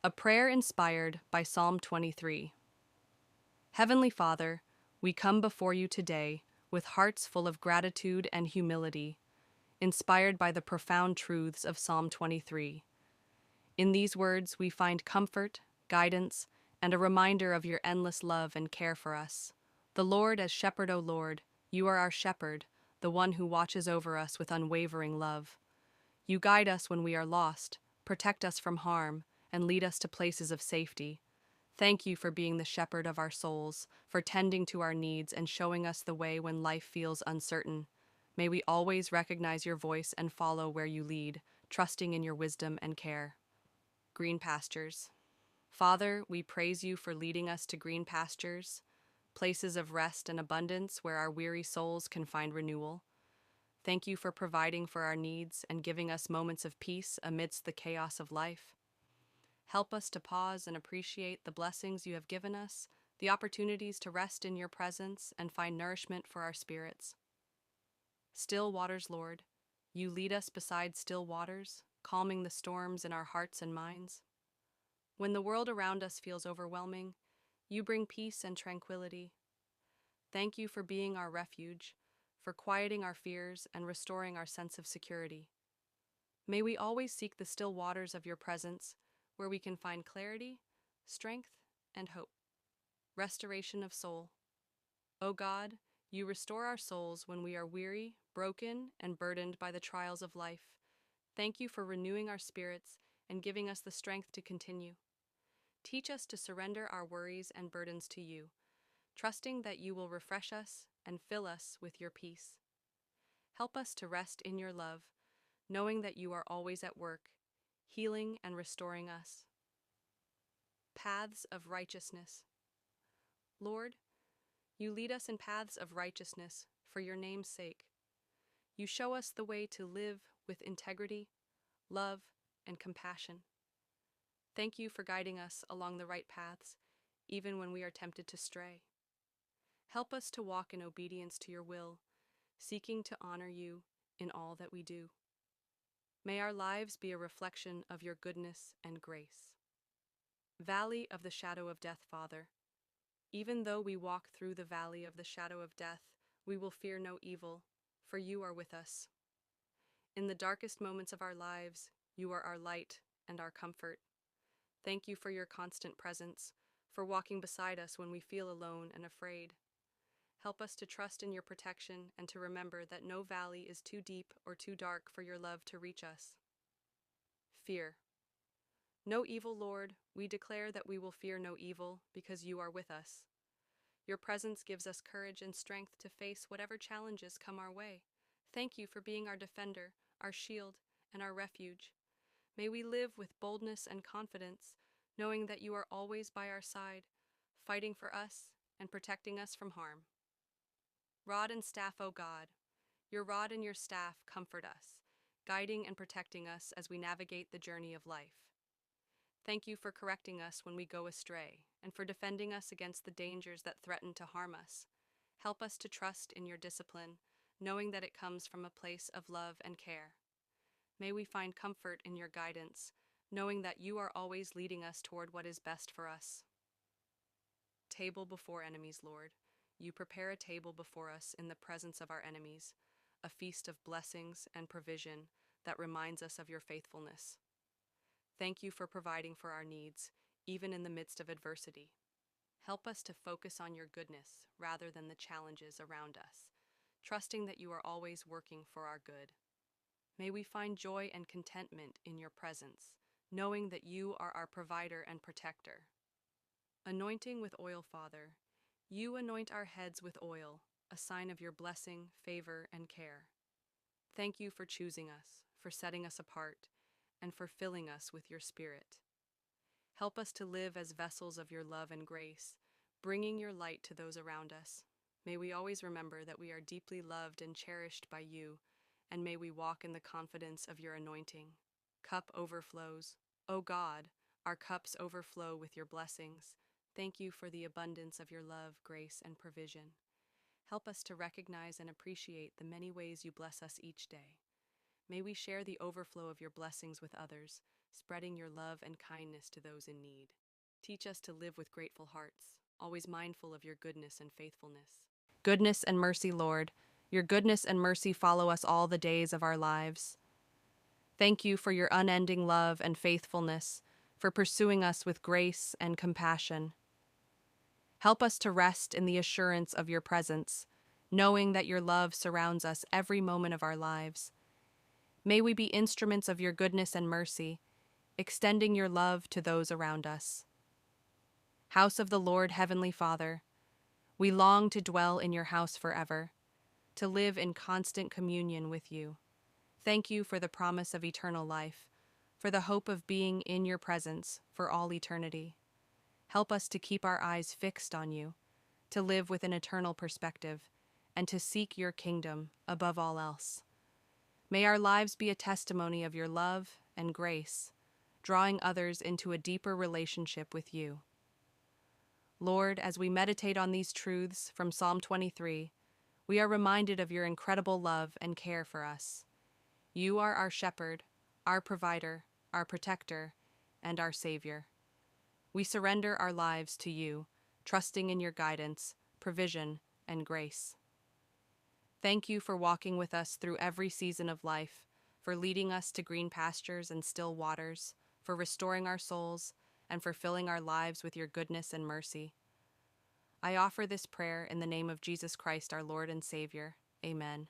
A prayer inspired by Psalm 23. Heavenly Father, we come before you today with hearts full of gratitude and humility, inspired by the profound truths of Psalm 23. In these words, we find comfort, guidance, and a reminder of your endless love and care for us. The Lord as shepherd, O Lord, you are our shepherd, the one who watches over us with unwavering love. You guide us when we are lost, protect us from harm, and lead us to places of safety. Thank you for being the shepherd of our souls, for tending to our needs and showing us the way when life feels uncertain. May we always recognize your voice and follow where you lead, trusting in your wisdom and care. Green pastures. Father, we praise you for leading us to green pastures, places of rest and abundance where our weary souls can find renewal. Thank you for providing for our needs and giving us moments of peace amidst the chaos of life. Help us to pause and appreciate the blessings you have given us, the opportunities to rest in your presence and find nourishment for our spirits. Still waters, Lord, you lead us beside still waters, calming the storms in our hearts and minds. When the world around us feels overwhelming, you bring peace and tranquility. Thank you for being our refuge, for quieting our fears and restoring our sense of security. May we always seek the still waters of your presence, where we can find clarity, strength, and hope. Restoration of soul. O God, you restore our souls when we are weary, broken, and burdened by the trials of life. Thank you for renewing our spirits and giving us the strength to continue. Teach us to surrender our worries and burdens to you, trusting that you will refresh us and fill us with your peace. Help us to rest in your love, knowing that you are always at work, healing and restoring us. Paths of righteousness. Lord, you lead us in paths of righteousness for your name's sake. You show us the way to live with integrity, love, and compassion. Thank you for guiding us along the right paths, even when we are tempted to stray. Help us to walk in obedience to your will, seeking to honor you in all that we do. May our lives be a reflection of your goodness and grace. Valley of the shadow of death, Father. Even though we walk through the valley of the shadow of death, we will fear no evil, for you are with us. In the darkest moments of our lives, you are our light and our comfort. Thank you for your constant presence, for walking beside us when we feel alone and afraid. Help us to trust in your protection and to remember that no valley is too deep or too dark for your love to reach us. Fear. No evil, Lord, we declare that we will fear no evil because you are with us. Your presence gives us courage and strength to face whatever challenges come our way. Thank you for being our defender, our shield, and our refuge. May we live with boldness and confidence, knowing that you are always by our side, fighting for us and protecting us from harm. Rod and staff, O God, your rod and your staff comfort us, guiding and protecting us as we navigate the journey of life. Thank you for correcting us when we go astray, and for defending us against the dangers that threaten to harm us. Help us to trust in your discipline, knowing that it comes from a place of love and care. May we find comfort in your guidance, knowing that you are always leading us toward what is best for us. Table before enemies, Lord. You prepare a table before us in the presence of our enemies, a feast of blessings and provision that reminds us of your faithfulness. Thank you for providing for our needs, even in the midst of adversity. Help us to focus on your goodness rather than the challenges around us, trusting that you are always working for our good. May we find joy and contentment in your presence, knowing that you are our provider and protector. Anointing with oil, Father. You anoint our heads with oil, a sign of your blessing, favor, and care. Thank you for choosing us, for setting us apart, and for filling us with your Spirit. Help us to live as vessels of your love and grace, bringing your light to those around us. May we always remember that we are deeply loved and cherished by you, and may we walk in the confidence of your anointing. Cup overflows. O God, our cups overflow with your blessings. Thank you for the abundance of your love, grace, and provision. Help us to recognize and appreciate the many ways you bless us each day. May we share the overflow of your blessings with others, spreading your love and kindness to those in need. Teach us to live with grateful hearts, always mindful of your goodness and faithfulness. Goodness and mercy, Lord, your goodness and mercy follow us all the days of our lives. Thank you for your unending love and faithfulness, for pursuing us with grace and compassion. Help us to rest in the assurance of your presence, knowing that your love surrounds us every moment of our lives. May we be instruments of your goodness and mercy, extending your love to those around us. House of the Lord, Heavenly Father, we long to dwell in your house forever, to live in constant communion with you. Thank you for the promise of eternal life, for the hope of being in your presence for all eternity. Help us to keep our eyes fixed on you, to live with an eternal perspective, and to seek your kingdom above all else. May our lives be a testimony of your love and grace, drawing others into a deeper relationship with you. Lord, as we meditate on these truths from Psalm 23, we are reminded of your incredible love and care for us. You are our shepherd, our provider, our protector, and our Savior. We surrender our lives to you, trusting in your guidance, provision, and grace. Thank you for walking with us through every season of life, for leading us to green pastures and still waters, for restoring our souls, and for filling our lives with your goodness and mercy. I offer this prayer in the name of Jesus Christ, our Lord and Savior. Amen.